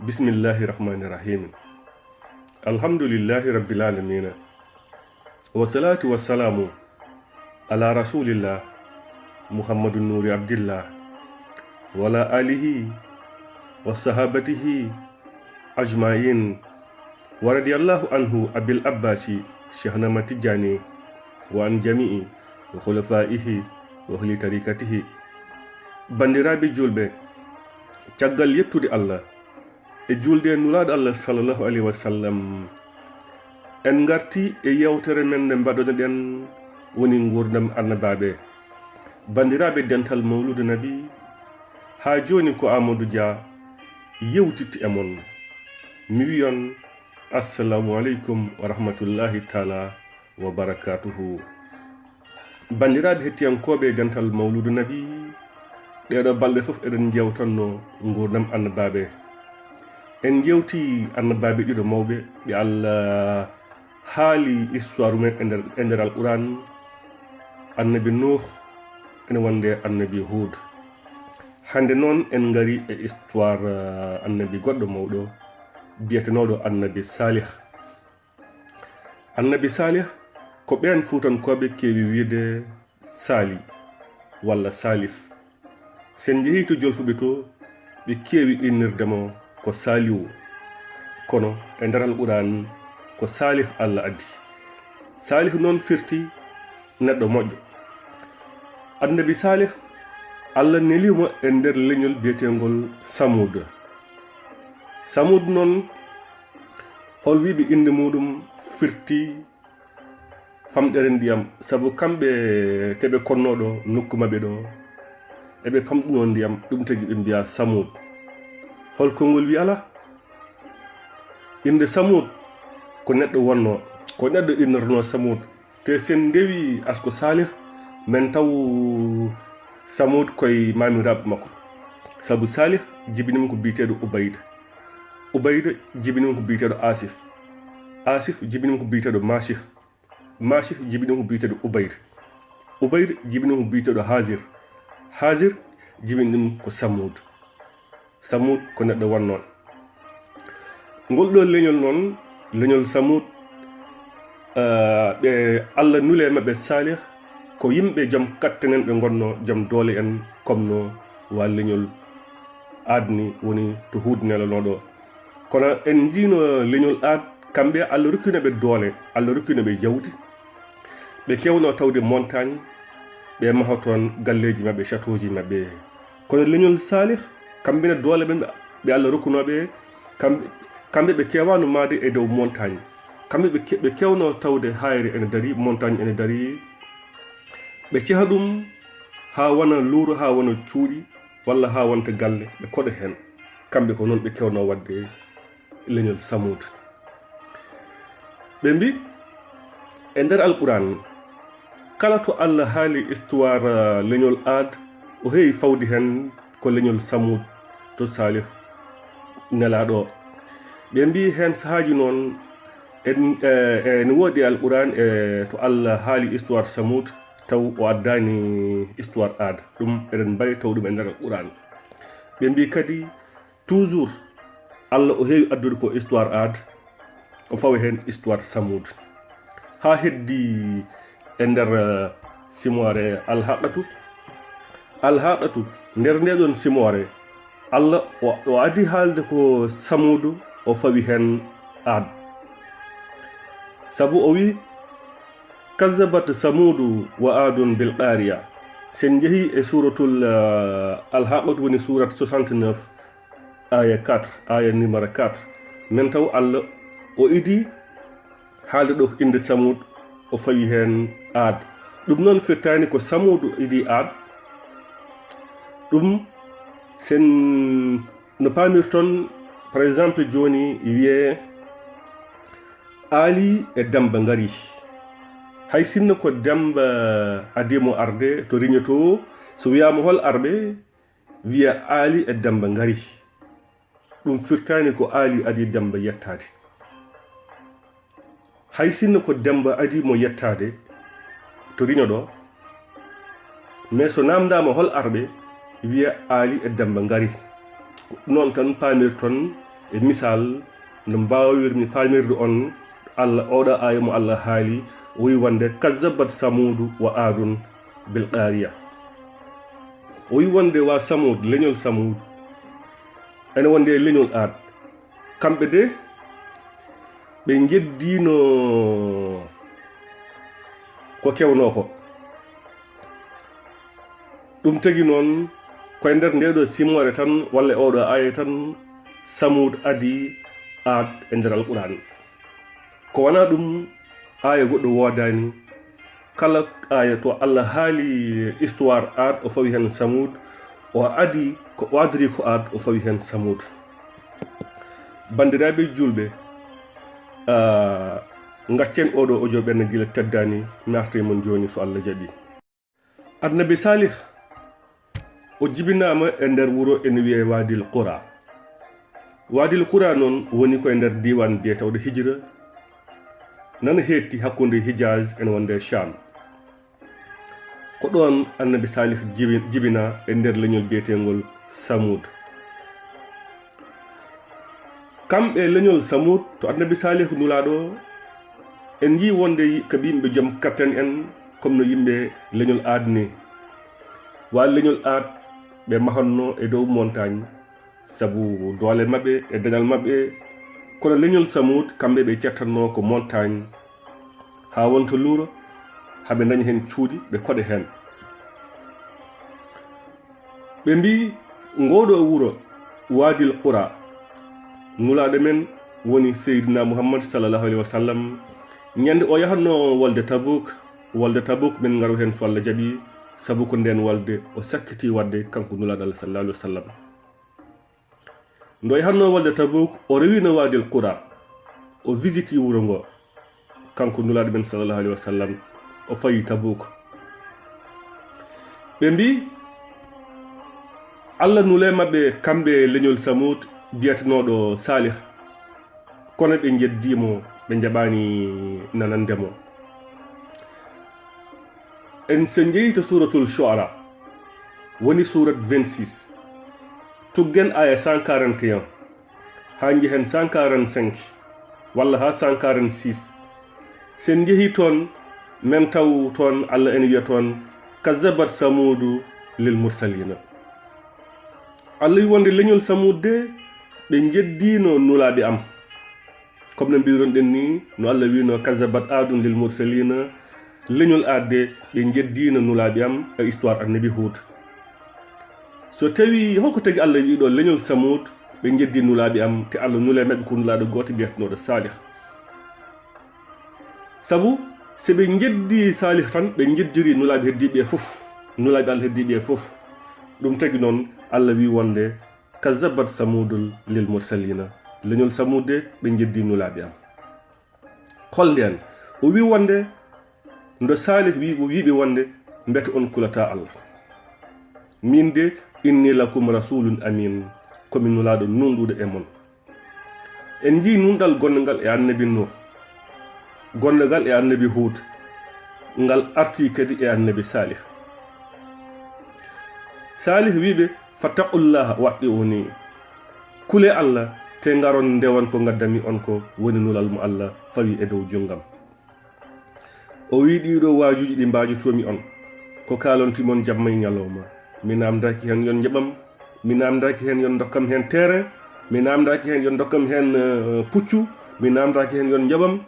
Bismillahirrahmanirrahim. Alhamdulillahi rabbil alamin. Wassalatu wassalamu ala rasulillah Muhammadun nuri abdillah wa ala alihi wa sahabatihi ajma'in wa radiyallahu anhu abil abbasi Sheikhna Tijani wa an jami'i wa khulafaihi wa ahli tariqatihi. Bandiraɓe julɓe, caggal yettude Allah e julde nulaɗo Allah sallallahu alaihi wasallam, en garti e yewtere men nde mbaɗonoɗen woni gurdam annabaɓe. Bandiraɓe dental mawludu nabi, ha joni ko Amadou Dia yewtitti e mon. Mi wiyon assalamu aleykum wa rahmatullahi taala wa barakatuhu. Bandiraɓe hettiyankoɓe dental mawludu nabi, ɗeɗo balɗe fof eɗen jewtanno gurdam annabaɓe. En jewti annabaɓe ɗiɗo mawɓe ɓe Allah haali histoire mumen e nder alquran. Annabi Nuh ene wonde annabi Hud. Hande noon en gari e histoire annabi goɗɗo mawɗo biyetenoɗo annabi Salih. Annabi Salih ko ɓen fuutankoɓe kewi wiide Sali walla Salif. Sen jeehi to jolfuɓe to ɓe kewi innirdemo ko Salihu, kono e nder alquran ko Salih Allah addi. Salih noon firti neɗɗo moƴƴo. Annabi Salih Allah nelimo e nder leñol biyetengol Samud. Samud noon hol wiɓe inde muɗum firti famɗere ndiyam, sabu kamɓe teɓe konnoɗo nokku maɓɓe ɗo eɓe famɗuno ndiyam, ɗum tagi ɓe mbiya Samud. Hol kongol wi ala? Inde Samud ko neɗɗo wonno, ko neɗɗo innirno Samud. Te sen ndewi asko Salih men taw Samud koye mamiraɓe makko, sabu Salih jibinima ko biteɗo Ubayda. Ubayda jibinima ko biteɗo Asif. Asif jibinima ko biteɗo Mashih. Mashih jibinima ko biteɗo Ubayda. Ubayda jibinima ko biteɗo Hazir. Hazir jibinima ko Samud. Samud ko neɗɗo wonnoon. Ngol ɗo leñol noon, leñol Samud, ɓe Allah nule maɓɓe Salih ko yimɓe joom katten en ɓe gonno, joom doole en, comme no wa leñol adni woni to Hud nelanoɗo. Kono en jiino leñol ad, kamɓe Allah rokkinoɓe doole, Allah rokkinoɓe jawdi, ɓe kewno tawde montagne, ɓe maha toon galleji maɓɓe, château ji maɓɓe. Kono leñol Salih, kamɓene doole ɓen ɓe Allah rokkunoɓe, kamɓe ɓe kewano maade e dow montagne. Kamɓe ɓe kewno tawde hayre ene dari, montagne ene dari. Ɓe ceha ɗum ha wona luuro, ha wona cuuɗi, walla ha wonta galle, ɓe koɗa hen. Kamɓe ko noon ɓe kewno wadde leñol Samud. Ɓe mbi e nder alquran, kala to Allah haali histoire leñol Ad, o heewi fawdi hen ko leñol Samud to Salih nelaɗo. Ɓe mbi hen sahaji noon en woodi alquran to Allah haali histoire Samud taw o addani histoire Ad. Ɗum eɗen mbawi taw ɗum e nder alquran. Ɓe mbi kadi toujours Allah o heewi addude ko histoire Ad, o fawi hen histoire Samud, ha heddi e nder simore alhaqatu nder ndeɗon simore Allah o adi haalde ko Samudu, o fawi hen Ad, sabu o wi kazzabat Samudu wa adun bil qariya. Sen jeehi e suratul alhaqatu woni surat 69 aya 4, aya numéro 4, men taw Allah o idi haalde ɗo inde Samud, o fawi hen Ad. Ɗum noon firtani ko Samudu idi Ad. ɗum sen no pamirton, par exemple joni wiye Ali e Demba ngari. Hay sinno ko Demba adimo arde to rignoto, so wiyama hol arɓe wiya Ali e Demba ngari. Ɗum firtani ko Ali adi Demba yettade. Hay sinno ko Demba adimo yettade to rigno ɗo, mais so namdama hol arɓe wiya Ali e Demba ngari. Non tan pamirton e misal no mbawirmi famirde on Allah oɗo aya mo Allah haali o wi wonde kazzabat samudu wa adun bil qariya o wi wonde wa samud leñol samud ene wonde leñol aad kamɓe de ɓe jeddino ko kewno ko ɗum tagi noon koye nder ndeɗo simmore tan walla oɗo aya tan samud adi aad e nder alqur'an ko wana ɗum aya goɗɗo wodani kala aya to Allah haali histoire aad o fawi hen samud o adi ko wadri ko aad o fawi hen samud bandiraɓe julɓe gaccen oɗo audio ɓenne gila teddani narte mon joni so Allah jaaɓi annabi salih o jibinama e nder wuro ene wiye wadil qura noon woni koye nder diwan biyetewɗo hijra nana heetti hakkude hijaz ene wonde sham ko ɗon annabi salih jibina e nder leñol biyetegol samud kamɓe leñol samud to annabi salih nulaɗo en yi wonde ko yimɓe joom katten en comme no yimɓe leñol aad ni wa leñol aad ɓe mahanno e dow montagne sabu doole maɓɓe e dañal maɓɓe kono leñol samud kamɓe ɓe cettanno ko montagne ha wonto luuro haɓe dañi hen cuuɗi ɓe koɗe hen ɓe mbi ngoɗo wuro wadil qura nulaɗo men woni seydina mouhammad sallllahu alayhi wa sallam ñande o yahatno wolde tabouk min garu hen so Allah jaaɓi sabu ko nden walde o sakkiti wadde kanko nulaɗo Allah sallallahu alayhi wa sallam ndo yahatno walde tabouk o rewino wadil qura o visiti wuro ngo kanko nulaɗo men sallallahu alayhi wa sallam o fayi tabouk ɓe mbi Allah nule mabɓe kamɓe leñol samud biyetenoɗo salih kono ɓe jeddimo ɓe jaɓani nanandemo en so jeeyi to suratul shuara woni surat 26 tuggen aya 141 ha jehen 145 walla ha 146 sen jeehi toon men taw toon Allah ene wiya toon kazzabat samudu lil mursalina Allah wi wonde leñol samud de ɓe jeddino nulaɓe am comme no mbironɗen ni no Allah wino kazzabat adun lil mursalina leñol aadde ɓe jeddino nulaɓe am e histoire annabi Hud so tawi holko tagi Allah wiɗo leñol samud ɓe jeddi nulaɓe am te Allah nule mabɓe ko nulaɗo goto biyetenoɗo salih sabu so ɓe jeddi salih tan ɓe jeddiri nulaɓe heddiɓe fof nulaɓe Allah heddiɓe fof ɗum tagi noon Allah wi wonde kazzabat samudul lil mursalina leñol samude ɓe jeddi nulaɓe am holnden o wi wonde ndo salih wiɓe wonde mbete on kulata Allah min de inni lakum rasulun amin komi nulaɗo nunɗuɗo e mon en jii nunɗal gonnogal e annabi Nuh gonnogal e annabi Hud ngal arti kadi e annabi salih wiɓe fattaqullaha waɗɗi'uni kule Allah te ngaron ndewan ko gaddami on ko woni nulal mo Allah fawi e dow junggam o wi ɗiɗo wajuji ɗi mbajotomi on ko kalontimon jamma e ñalawma mi namdaki hen yon jaɓam mi namdaki hen yon dokkam hen terrain mi namdaki hen yon dokkam hen puccu mi namdaki hen yon jaɓam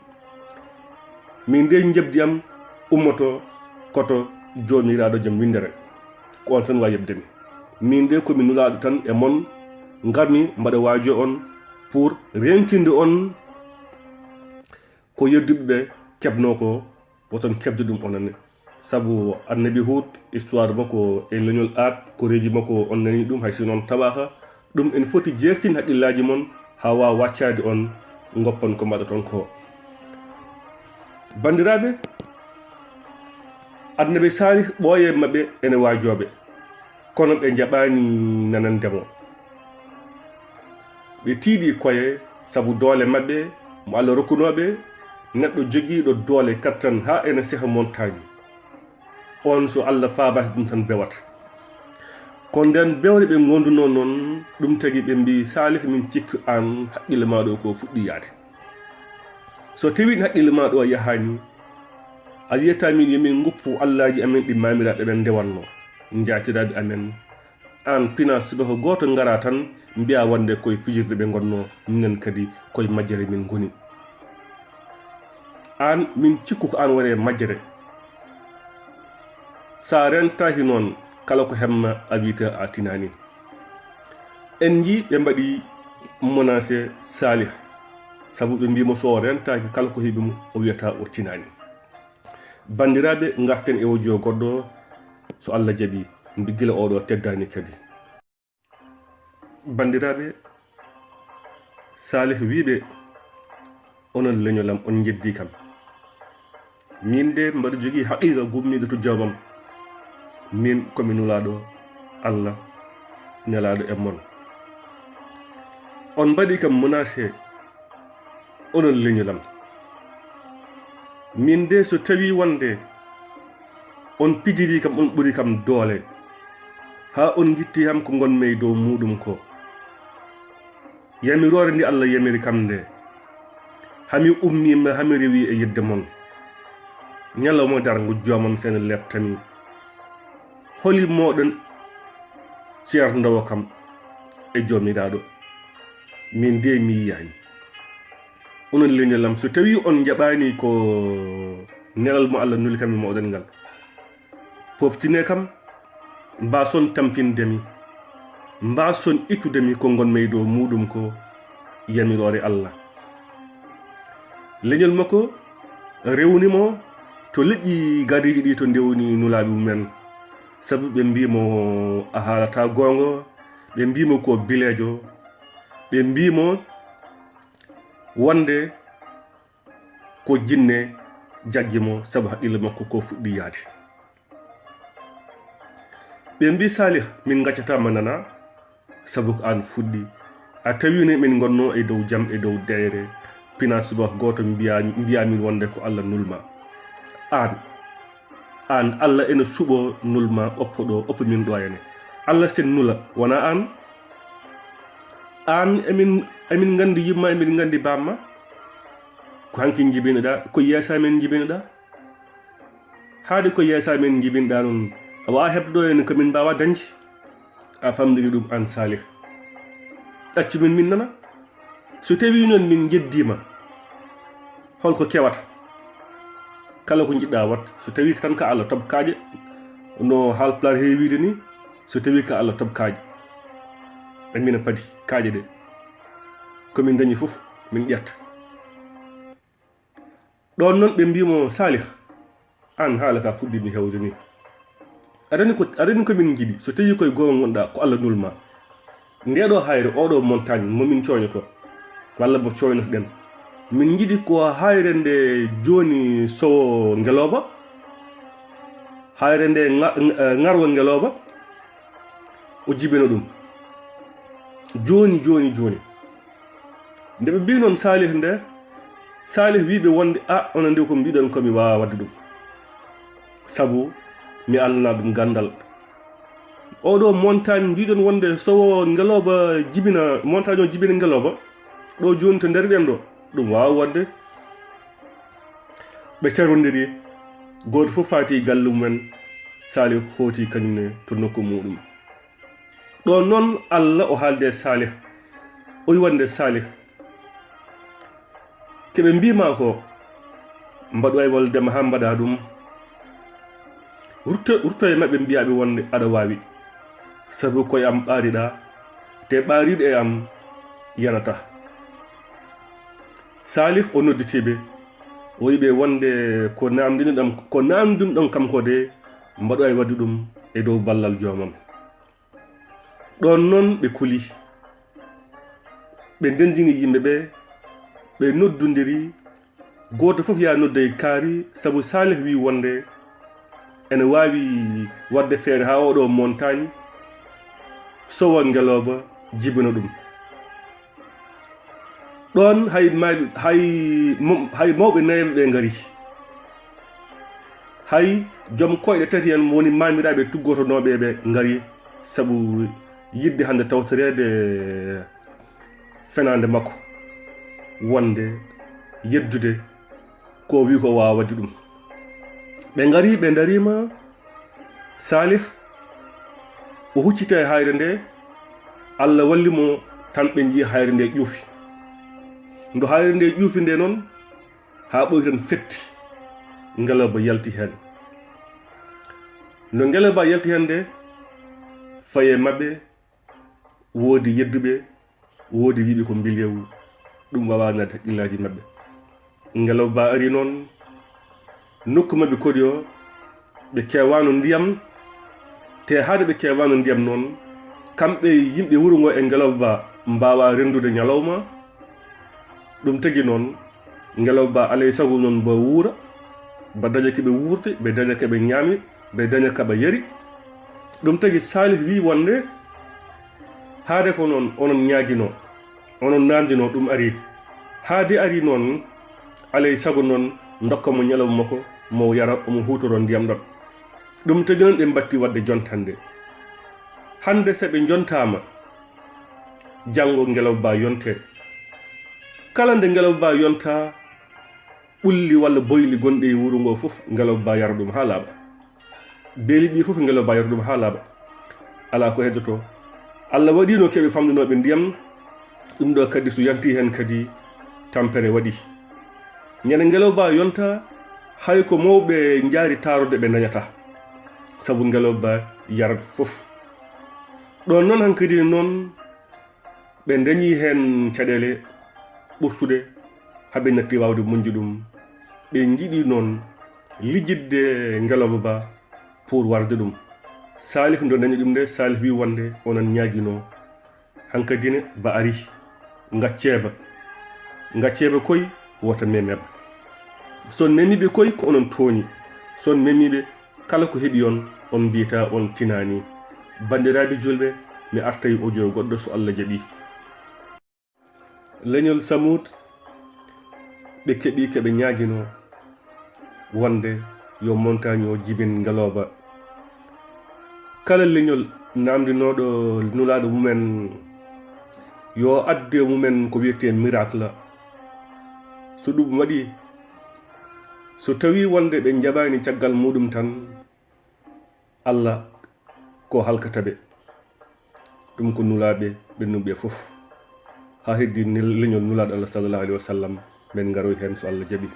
min nde jebdi am ummoto koto jomiraɗo jaam windere ko on tan wawi yebdemi min de komi nulaɗo tan e mon gami mbaɗa waajo on pour rentinde on ko yedduɓeɓe keɓno ko woton keɓde ɗum onane sabu annabi Hud histoire makko e leñol aad ko reji makko on nani ɗum hay si noon tawaka ɗum en foti jertin haqqillaji mon ha wawa waccade on goppan ko mbaɗaton ko bandiraɓe annabi salih ɓooye mabɓe ene waajoɓe kono ɓe jaɓani nanandemo ɓe tiiɗi koye sabu doole mabɓe mo Allah rokkunoɓe neɗɗo jogiiɗo doole kattan ha ene seha montagne on so Allah faabaki ɗum tan bewata ko nden bewre ɓe gonduno noon ɗum tagi ɓe mbi Salih min cikku an haqqille ma ɗo ko fuɗɗi yaade so tawi haqqille ma ɗo yahani a yiyata min yomin guppu allaji amen ɗi mamiraɓe ɓen ndewanno jaatiraɓe amen an pina subaka goto ngara tan mbiya wonde koye fijirde ɓe gonno minen kadi koye majjere min goni an min cikku ko an wone majjere sa rentaki noon kala ko hemma a wiyta a tinani en ji ɓe mbaɗi menacé Salih sabu ɓe mbimo so rentaki kala ko heeɓimo o wiyata o tinani bandiraɓe garten e audio goɗɗo so Allah jaaɓi mbi gila oɗo teddani kadi bandiraɓe Salih wiɓe onon leñolam on jeddi kam min de mbaɗa jogui haqiqa gummiɗo to jawmam min komi nulaɗo Allah nelaɗo e mon on mbaɗi kam menacé onon leñolam min de so tawi wonde on pijiri kam on ɓuri kam doole ha on gitti ham ko gonmi dow muɗum ko yamirore ndi Allah yamiri kam nde hami ummima hami rewi e yidde mon ñalawma dargo jomam sen lettami holi moɗon ceerndowo kam e jomiraɗo min de mi yiyani onon leñolam so tawi on jaɓani ko nelal mo Allah nuli kam e moɗon ngal poftine kam mbason tampindemi mbason ittudemi ko gonmi dow muɗum ko yamirore Allah leñol makko rewnimo to leƴƴi gadiji ɗi to ndewni nulaɓe mumen sabu ɓe mbimo a haalata gonga ɓe mbimo ko bilejo ɓe mbimo wonde ko jinne jaggimo sabu haqqille makko ko fuɗɗi yaade ɓe mbi Salih min gaccatama nana sabu ko an fuɗɗi a tawino min gonno e dow jam e dow deyre pina subaka goto mbiyamin wonde ko Allah nulma an Allah ene suɓo nulma oppo min ɗo henne Allah sen nula wona an emin gandi yimma emin gandi bamma ko hanki jibinoɗa ko yeesa men jibinoɗa haade ko yeesa men jibinoɗa noon a wawa hebdoɗo henne komin mbawa dañde a famdiri ɗum an Salih ɗaccumin min nana so tawi noon min jeddima holko kewata kala ko jiɗɗa wat so tawi tan ka Allah tobkaje no haalpulaar heewide ni so tawi ka Allah tobkaje e mina padi kaaje ɗe komin dañi fof min ƴetta ɗon noon ɓe mbimo Salih an haala ka fuɗɗimi hewde ni aɗani komin jiɗi so tawi koye gonga gonɗa ko Allah nulma ndeɗo hayre oɗo montagne momin coñoto walla mo coynotoɗen min jiɗi ko hayre nde joni sowo ngeloba hayre nde ngarwo ngeloba o jibina ɗum joni nde ɓe mbi noon Salih wiɓe wonde onon nde ko mbiɗon komi wawa wadde ɗum sabu mi alana ɗum gandal oɗo montagne mbiɗon wonde sowo ngeloba jibina montagne o jibina ngeloba ɗo joni to nder ɗen ɗo ɗum wawa wadde ɓe carodiri goto fof fati galle mumen Salih hooti kañumne to nokku muɗum ɗon noon Allah o haalde Salih o wi wonde Salih keɓe mbima ko mbaɗu ay woldema ha mbaɗa ɗum wurto e maɓɓe mbiyaɓe wonde aɗa wawi sabu koye am ɓaariɗa te ɓaariɗo e am yanata Salih o nodditiɓe o wiɓe wonde ko namdin ɗon kam ko de mbaɗu ay wadde ɗum e dow ballal jomam ɗon noon ɓe kuli ɓe ndendini yimɓeɓe ɓe noddodiri goto fof ya nodda e kaari sabu Salih wi wonde ene wawi wadde feere ha oɗo montagne sowa ngeloba jibina ɗum ɗon hay mawɓe nayeɓe ɓe ngari hay joom koyɗe tati en woni mamiraɓe tuggotonoɓe ɓe ngari sabu yidde hande tawtorede fenande makko wonde yeddude ko wi ko wawa wadde ɗum ɓe darima Salih o huccita e hayre nde Allah wallimo tan ɓe jii hayre nde ƴuufi ndo hayre nde ƴuufi nde noon ha ɓoyi tan fetti ngeloba yalti hen no ngeloba yalti hen nde faye mabɓe woodi yedduɓe woodi wiɓe ko mbilewu ɗum wawa nade haqqillaji mabɓe ngeloba ari noon nokku mabɓe kodi o ɓe kewano ndiyam te haade ɓe kewano ndiyam noon kamɓe yimɓe wuro ngo e ngeloba mbawa rendude ñalawma ɗum tagi noon ngeloba alay sago noon mbo wuura ba daña keɓe wuurde ɓe daña keɓe ñaami ɓe daña kaɓa yari ɗum tagi Salih wi wonde haade ko noon onon ñaaguino onon namdino ɗum ari haade ari noon alay sago noon dokkamo ñalawma makko mo yara omo hutoro ndiyam ɗon ɗum tagi noon ɓe mbatti wadde jontande hande seɓe jontama janggo ngeloba yonte kala nde ngeloba yonta ɓulli walla boyli gonɗe e wuro ngo fof ngeloba yara ɗum ha laaɓa beeli ɗi fof ngeloba yara ɗum ha laaɓa ala ko heddoto Allah waɗino keɓe famɗinoɓe ndiyam ɗum ɗo kadi so yanti hen kadi tampere waɗi ñande ngeloba yonta hay ko mawɓe jaari tarode ɓe dañata sabu ngeloba yarat fof ɗon noon hankadi noon ɓe dañi hen caɗele ɓurtude haɓe natti wawde moƴƴu ɗum ɓe jiiɗi noon lijjidde ngeloba ba pour warde ɗum Salih ndo dañi ɗum nde Salih wi wonde onon ñaaguino hankadine ba ari gacceba koy wota memeɓa son memiɓe koy ko onon tooñi son memiɓe kala ko heeɓi on mbiyata on tinani bandiraɓe julɓe mi artay audio goɗɗo so Allah jaaɓi leñol Samud ɓe keeɓi keɓe ñaaguino wonde yo montagne o jibin ngeloba kala leñol namdinoɗo nulaɗo mumen yo adde mumen ko wiyete miracle so ɗum waɗi so tawi wonde ɓe jaɓani caggal muɗum tan Allah ko halkataɓe ɗum ko nulaɓe ɓennuɓe fof ha heddi leñol nulaɗo Allah sallallahu alaihi wasallam men garoy hen so Allah jaaɓi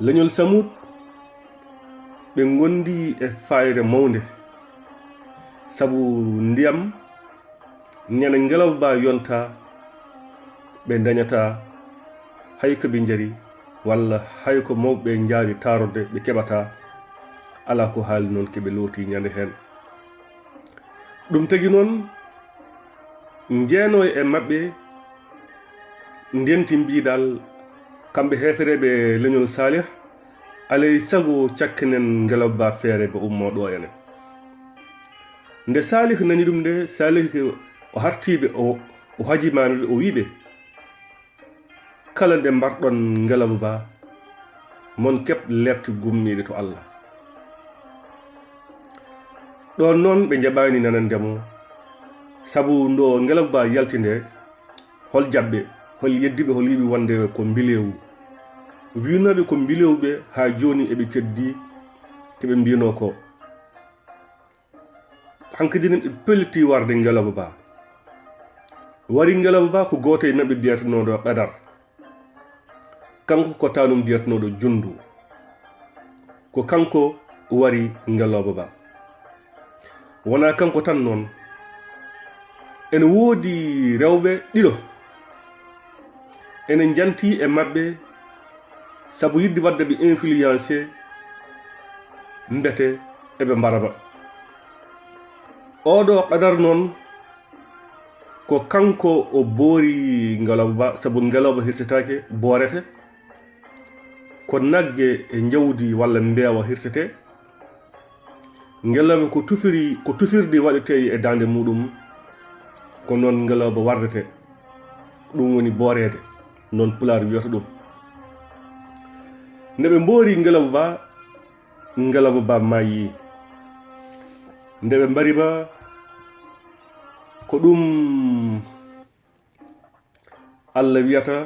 leñol Samud ɓe gondi e fayre mawde sabu ndiyam ñande ngeloba yonta ɓe dañata hay ko ɓe jari walla hay ko mawɓe jaari tarode ɓe keɓata ala ko haali noon keɓe looti ñande hen ɗum tagi noon jeeno e maɓɓe ndenti mbiɗal kamɓe hefereɓe leñol Salih alay sago cakkinen ngeloba feere ba ummo ɗo ene nde Salih nani ɗum nde Salih o hartiɓe o hajimaniɓe o wiɓe kala nde mbarɗon ngeloba ba mon keɓ lefte gummiɗe to Allah ɗon noon ɓe jaɓani nanandemo sabu ndo ngeloba yalti nde hol jaɓɓe hol yeddiɓe hol yiɓe wonde ko mbilewu winoɓe ko mbilewɓe ha joni eɓe keddi keɓe mbino ko hankadine ɓe pelliti warde ngeloba ba wari ngeloba ba ko goto e mabɓe biyatanoɗo Qadar kanko ko tanum biyatanoɗo Jundu ko kanko wari ngeloba ba wona kanko tan noon ene woodi rewɓe ɗiɗo ene janti e mabɓe sabu yidde wadde ɓe influencé mbete eɓe mbaraba oɗo Qadar noon ko kanko o boori ngeloba ba sabu ngeloba hirsetake boorete ko nagge e jawdi walla mbeewa hirsete ngeloba ko tufirdi waɗete e dande muɗum ko noon ngeloba wardete ɗum woni boorede noon Pulaar wiyata ɗum nde ɓe mboori ngeloba ba mayi nde ɓe mbari ba ko ɗum Allah wiyata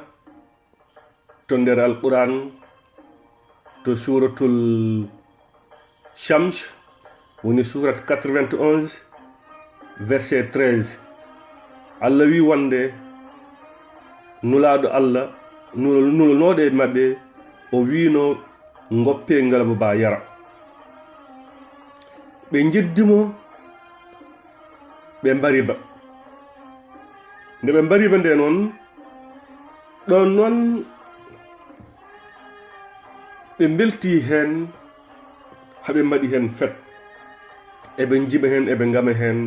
to nder alquran to suratul Shams woni surat 91 verset 13 Allah wi wonde nulaɗo Allah nulanoɗe maɓɓe o wino goppe ngalaba ba yara ɓe jeddimo ɓe mbariba nde ɓe mbariba nde noon ɗon noon ɓe belti hen haɓe mbaɗi hen fet eɓe jiɓa hen eɓe ngama hen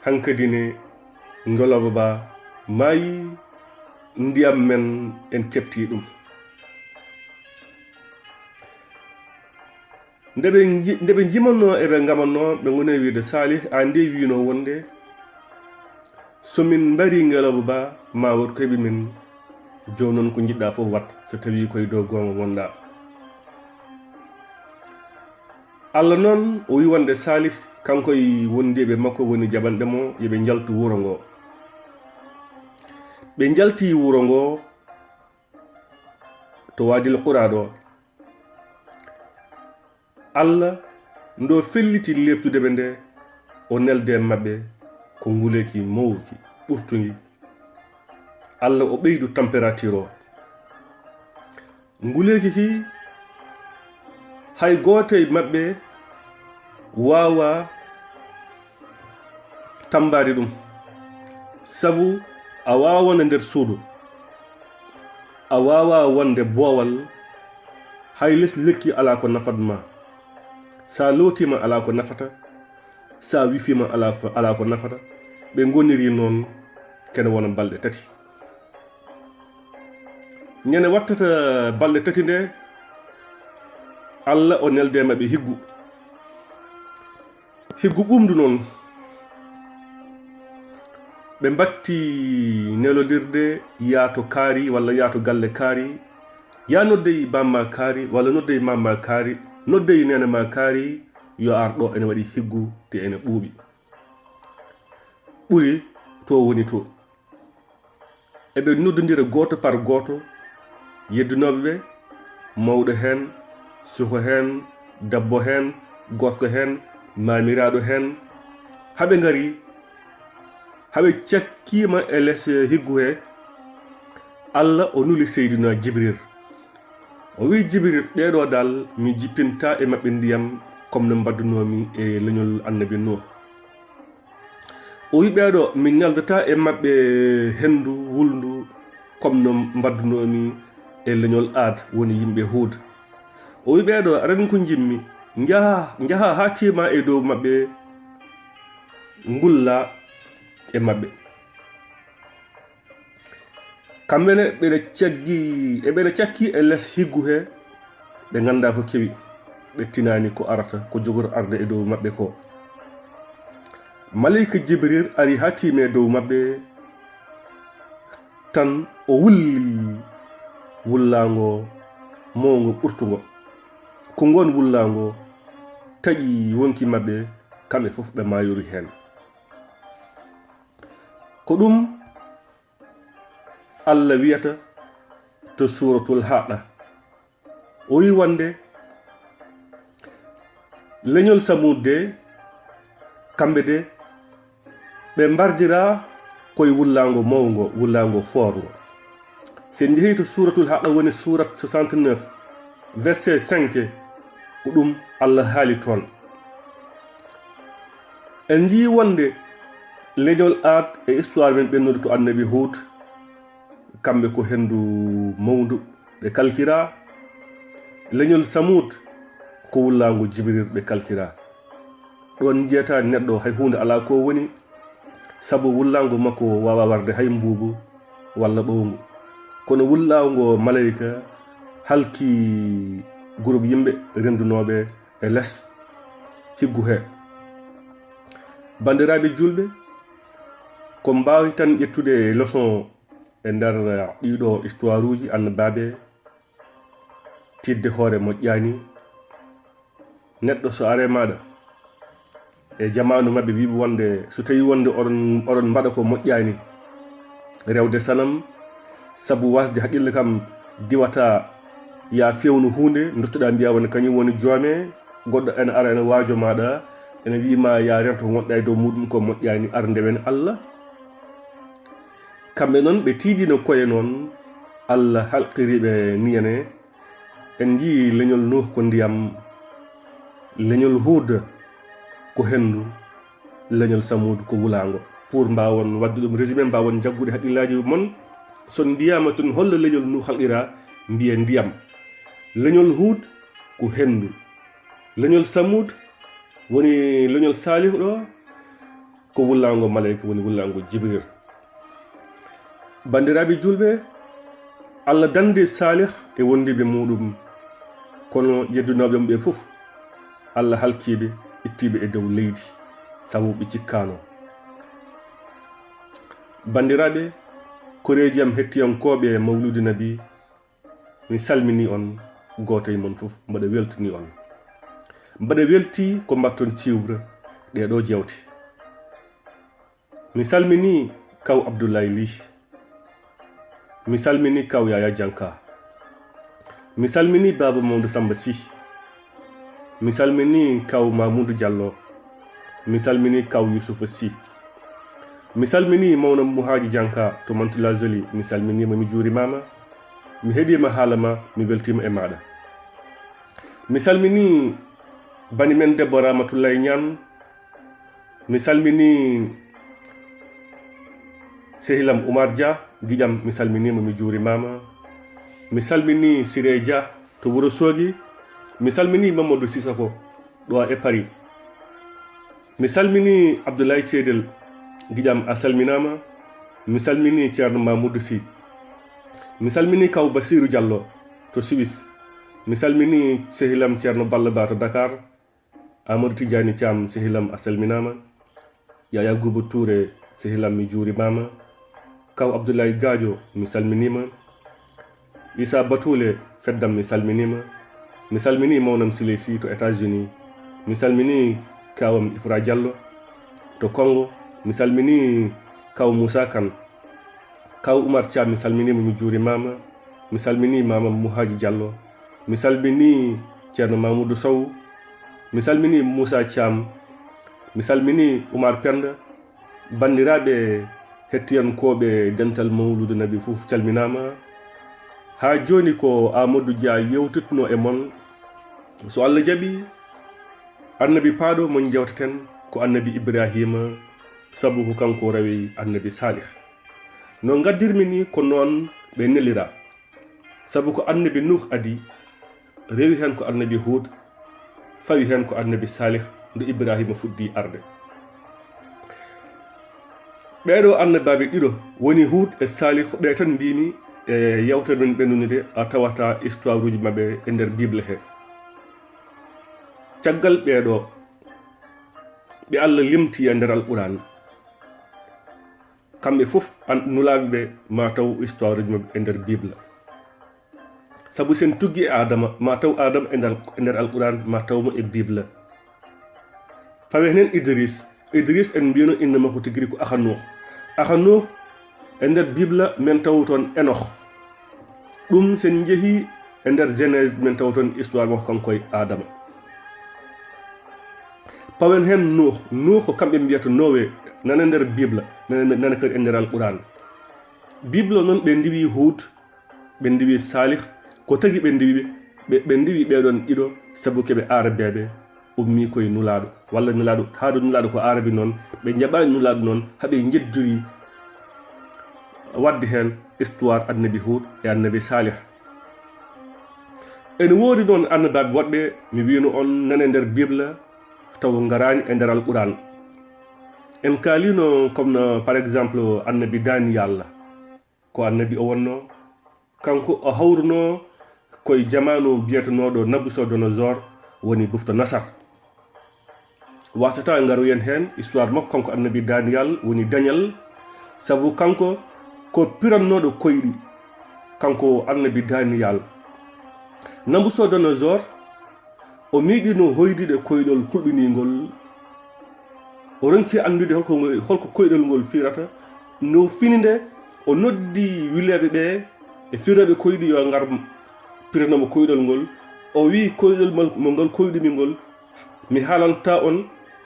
hankadine ngaloba ba maayi ndiyam men en kepti ɗum nde ɓe jimanno eɓe ngamanno ɓe goni wiide Salih a nde wino wonde somin mbari ngaloba ba ma wot ko heɓi min joni noon ko jiɗɗa fof wat so tawi koye dow gonga gonɗa Allah noon o wi wonde Salih kanko e wondiɓe makko woni jaɓanɗemo yoɓe jaltu wuro ngo ɓe jalti wuro ngo to Wadil Qura ɗo Allah ndo felliti leptude ɓe nde o nelde maɓɓe ko nguleki mawki ɓurtugi Allah o ɓeydu température o nguleki ki hay goto e maɓɓe wawa tambade ɗum sabu a wawa wonde nder suudu a wawa wonde boowal hay les lekki ala ko nafatma sa lootima ala ko nafata sa wifima ala ko nafata ɓe goniri noon kene wona balɗe tati ñande wattata balɗe tati nde Allah o nelde maɓe higgu ɓumdu noon ɓe batti nelodirde yaato kaari walla yaato galle kaari ya noddeyi bamma kaari walla noddeyi mamma kaari noddeyi nene ma kaari yo ar ɗo ene waɗi higgu te ene ɓuuɓi ɓuri to woni to eɓe noddodira goto par goto yeddunoɓe ɓe mawɗo hen suho hen dabbo hen gorko hen mamiraɗo hen haɓe ngari haɓe cakkima e less higgu he Allah o nuli Seydina Jibril o wi Jibril ɓeɗo dal mi jippinta e maɓɓe ndiyam comme no mbaddunomi e leñol annabi Nuh o wi ɓeɗo mi ñaldata e maɓɓe hendu wulndu comme no mbaddunomi e leñol Ad woni yimɓe Hud o wi ɓeɗo ren ko jimmi jaha ha tima e dow maɓɓe ngulla e maɓɓe kamɓene ɓeɗe cakki e less higgu he ɓe ganda ko kewi ɓe tinani ko arata ko jogor arde e dow maɓɓe ko Malayika Jibril ari ha time dow maɓɓe tan o wulli wullago mawgo ɓurtugo ko gon wullago taƴi wonki maɓɓe kamɓe fof ɓe mayori hen ko ɗum Allah wiyata to suratul Haqa o wi wonde leñol Samud de kamɓe de ɓe mbardira koye wullago mawgo wullago forgo sen jeehi to suratul Haqa woni surat 69 verset 5 ko ɗum Allah haali toon en jii wonde leñol Ad e histoire men ɓennude to annabi Hud kamɓe ko hendu mawndu ɓe kalkira leñol Samud ko wullago Jibril ɓe kalkira ɗon jeyata neɗɗo hay hunde ala ko woni sabu wullago makko wawa warde hay mbuubu walla ɓowngu kono wullago malayika halki groupe yimɓe rendunoɓe e less higgu he bandiraɓe julɓe ko mbawi tan ƴettude leçon e nder ɗiɗo histoire uji annabaɓe tidde hoore moƴƴani neɗɗo so are maɗa e jamanu mabɓe wiɓe wonde so tawi wonde oɗon mbaɗa ko moƴƴani rewde sanam sabu wasde haqqille kam diwata ya fewnu hunde dottoɗa mbiya wonde kañum woni joome goɗɗo ene ara ene waajo maɗa ene wima ya rento gonɗa e dow muɗum ko moƴƴani arndewen Allah kamɓe noon ɓe tiiɗino koye noon Allah halqiriɓe niyane en jii leñol Nuh ko ndiyam, leñol Hud ko hendu, leñol Samud ko wulango. pour mbawon wadde ɗum résumé mbawon jaggude haqqillaji mon son ndiyama ton holla leñol Nuh halqira mbiye ndiyam, leñol Hud ko hendu, leñol Samud woni leñol Salih ɗo ko wulango malayka woni wulango Jibril. Bandiraɓe julɓe, Allah dande Salih e wondiɓe muɗum kono jeddunoɓe ɓe fof Allah halkiɓe ittiɓe e dow leydi sabu ɓe cikkano. Bandiraɓe, koreji am hettiyankoɓe mawludi nabi, mi salmini on goto e mon fof, mbaɗa weltini on, mbaɗa welti ko mbatton suivre ɗeɗo jewte. Mi salmini kaw Abdoulaye Ly, mi salmini kaw Yaya Janka, mi salmini baba Mamadou Samba Sy, mi salmini kaw Mamoudou Diallo, mi salmini kaw Youssoufa Sy, mi salmini mawna Mouhaji Janka to Mantula Joli, mi salminima mi juurimama, mi heeɗima haalama, mi weltima e maɗa. Mi salmini bani men debbo Ramatoulaye Niane, mi salmini sehilam Oumar Dia giƴam, mi salminima mi juurimama, mi salmini Siré Dia to Wuro Sogi, mi salmini Mamadou Sissako ɗo e Paris, mi salmini Abdoulaye Thiedel giƴam a salminama, mi salmini ceerno Mamoudou Sy, mi salmini kaw Basirou Diallo to Suisse, mi salmini sehilam ceerno Balla Ba to Dakar, Amadou Tidiani Thiam sehilam a salminama, Yaya Gouba Touré sehilam mi juurimama, kaw Abdoulaye Gadio mi salminima, Issa Batoule feddam mi salminima, mi salmini mawnam Siley Sy to États-Unis, mi salmini kawam Ifra Diallo to Congo, mi salmini kaw Moussa Kane, kaw Oumar Thiam mi salminima mi juurimama, mi salmini mamam Mouhaji Diallo, mi salmini ceerno Mamoudou Sow, mi salmini Moussa Thiam, mi salmini Oumar Penda. Bandiraɓe hettiyankoɓe dental mawludu nabi fof calminama. Ha joni ko Amadou Dia yewtitno e mon, so Allah jaaɓi annabi paaɗo mon jewteten ko annabi Ibrahima, sabu ko kanko rawi annabi Salih. No gaddirmi ni ko noon ɓe nelira, sabu ko annabi Nuh adi rewi hen ko annabi Hud, fawi hen ko annabi Salih nde Ibrahima fuɗɗi arde. ɓeɗo annabaɓe ɗiɗo woni Hud e Salih, ɓe tan mbimi e yewtere men ɓennude a tawata histoire uji mabɓe e nder bible he. caggal ɓeɗo ɓe Allah limti e nder Alquran, kamɓe fof nulaɓe ɓe ma taw histoire uji mabɓe e nder bible, sabu sen tuggi e Adama ma taw Adama e nder Alquran, ma tawmo e bible. fawe hen Idris en mbino inna makko tigiri ko Ahanuh e nder bible men taw toon Enoch, ɗum sen jeehi e nder Genèse men taw toon histoire makko kankoye Adama. pawen hen Nuh ko kamɓe mbiyata Nowe nana nder bible, nana kadi e nder Alquran. bible noon ɓe ndiwi Hud, ɓe ndiwi Salih, ko tagi ɓe ndiwi ɓeɗon ɗiɗo sabu keɓe arabeɓe ummi koye nulaɗo, walla nulaɗo haado nulaɗo ko arabi noon, ɓe jaɓani nulaɗo noon haaɓe jeddori wadde hen histoire annabi Hud e annabi Salih. ene woodi noon annabaɓe woɗɓe mi wino on nane nder bible taw garani e nder Alquran. en kalino comme no par exemple annabi Daniyal, ko annabi o wonno, kanko o hawruno koye jamanu biyetenoɗo Nabucodonosor woni bufta Nasar. wasata garoyen hen histoire makko kanko annabi Daniyal woni Daniel, sabu kanko ko pirannoɗo koyɗi, kanko annabi Daniyal. Nabucodonosor o miiɗino hoydude koyɗol kulɓinigol o ronki andude holko koyɗol ngol firata no fininde o noddi wileɓe ɓe e firoɓe koyɗi yo ngar piranamo koyɗol ngol o wi koyɗol mo ngol koyɗumi ngol mi haalanta on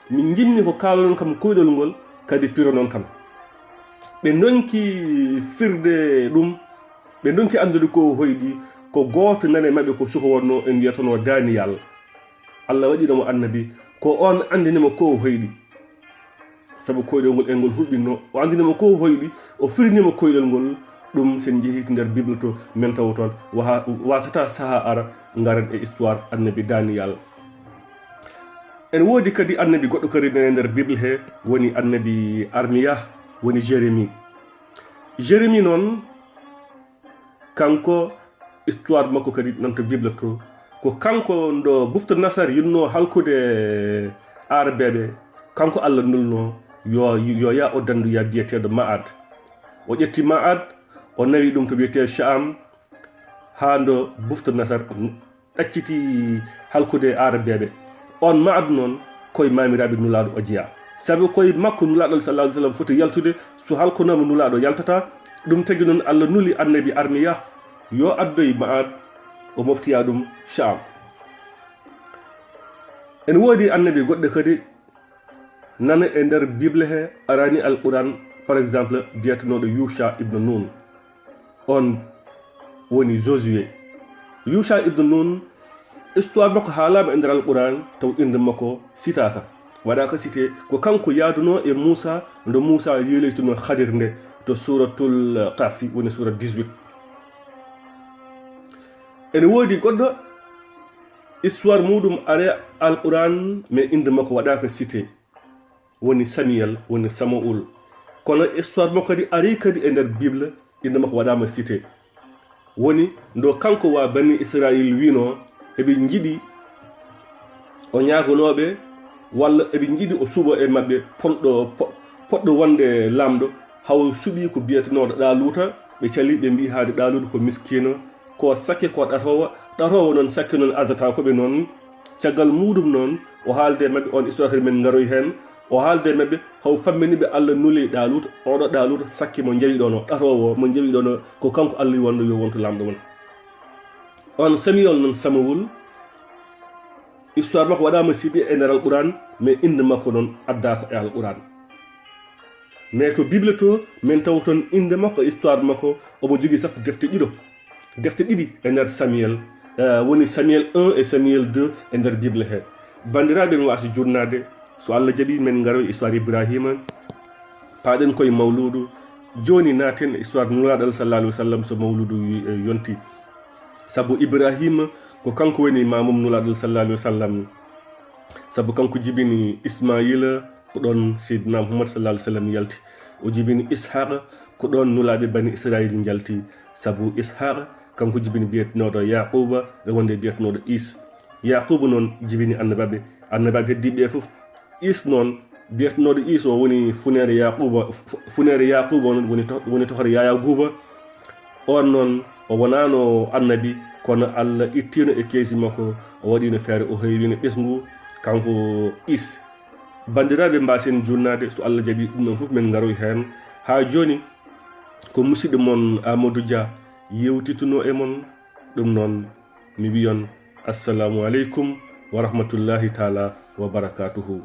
mi jimmi ko kaalonon kam koyɗol ngol kadi piranon kam ɓe donki firde ɗum ɓe donki andude ko hoyɗi ko gooto nane maɓɓe ko suko wonno en wiyatono Daniyal Allah waɗinamo annabi ko on andinimo ko hoyɗi sabu koyɗol ngol engol huɓɓinno o andinimo ko hoyɗi o firinimo koyɗol ngol ɗum sen jeehi to nder bible to men taw toon wasata saha ara ngaren e histoire annabi Daniyal en woodi kadi annabi goɗɗo kadi nene nder bible he woni annabi Armiya woni Jérémie noon kanko histoire makko kadi nanto bible to ko kanko ndo bufta nasar yinno halkude arabeɓe kanko Allah nulno yo ya o dandu ya biyeteɗo Ma'ad o ƴetti Ma'ad o nawi ɗum to wiyete Sha'am ha ndo bufta nasar ɗacciti halkude arabeɓe on Ma'ad noon koye mamiraɓe nulaɗo o jeeya sabu koye makko nulaɗo sallallahu alaihi wasallam foti yaltude so halkunama nulaɗo yaltata ɗum tagi noon Allah nuli annabi Armiya yo addoye Ma'ad o moftiya ɗum Sha'am en woodi annabi goɗɗo kadi nana e nder bible he arani alquran par exemple biyetenoɗo Yusha ibn Nun on woni Josué Yusha ibn Nun histoire makko haalama e nder alquran taw inde makko sitaka waɗaka cité ko kanko yaaduno e Moussa ndo Moussa yeleytuno Khadir nde to suratul Qafi woni sura 18 ene woodi goɗɗo histoire muɗum are alquran mais inde makko waɗaka cité woni Samuel woni Samuel kono histoire makko kadi ari kadi e nder bible inde makko waɗama cité woni ndo kanko wa bani Israil wino eɓe jiiɗi o ñagonoɓe walla eɓe jiiɗi o suɓa e mabɓe poɗɗo wonde lamɗo haw suuɓi ko biyetenoɗo ɗaluta ɓe cali ɓe mbi haade ɗalude ko miskino ko sakke ko ɗatowo noon sakke noon ardata koɓe noon caggal muɗum noon o haalde mabɓe on histoire men garoy hen o haalde mabɓe haw famminiɓe Allah nuli ɗaluta oɗo ɗaluta sakke mo jawiɗono ɗatowo mo jawiɗono ko kanko Allah wonno yo wonto lamɗo won on Samuel noon Samuel histoire makko waɗama siɓi e nder alquran mais inde makko noon addaka e alquran mais to bible to min taw toon inde makko histoire makko omo jogui sappo defte ɗiɗi e nder Samuel woni Samuel 1 et Samuel 2 e nder bible he bandiraɓe mi wasi jurnade so Allah jaaɓi min garoy histoire Ibrahima paɗen koye mawludu joni naten histoire nuraɗo sallallahu alaihi wasallam so mawludu yonti sabu Ibrahima ko kanko woni mamum nulaɗo sallallahu alaihi wasallam sabu kanko jibini Ismaila ko ɗon seydina Muhammad sallallahu alaihi wasallam yalti o jibini Ishaqa ko ɗon nulaɓe bani Israil jalti sabu Ishaqa kanko jibini biyetenoɗo Yaquba e wonde biyetenoɗo Yaquba noon jibini annabaɓe heddiɓe fof noon biyetenoɗo o woni funere Yaquba noon woni tohore Yaya Guba on noon o wonano annabi kono Allah ittino e keesi makko o waɗino feere o heywino ɓesgu kanko bandiraɓe mbasen jurnade so Allah jaaɓi ɗum ɗon fof min garoy hen ha joni ko musidɗo mon Amadou Dia yewtituno e mon ɗum noon mi wiyon assalamu aleykum wa rahmatullahi taala wa barakatuhu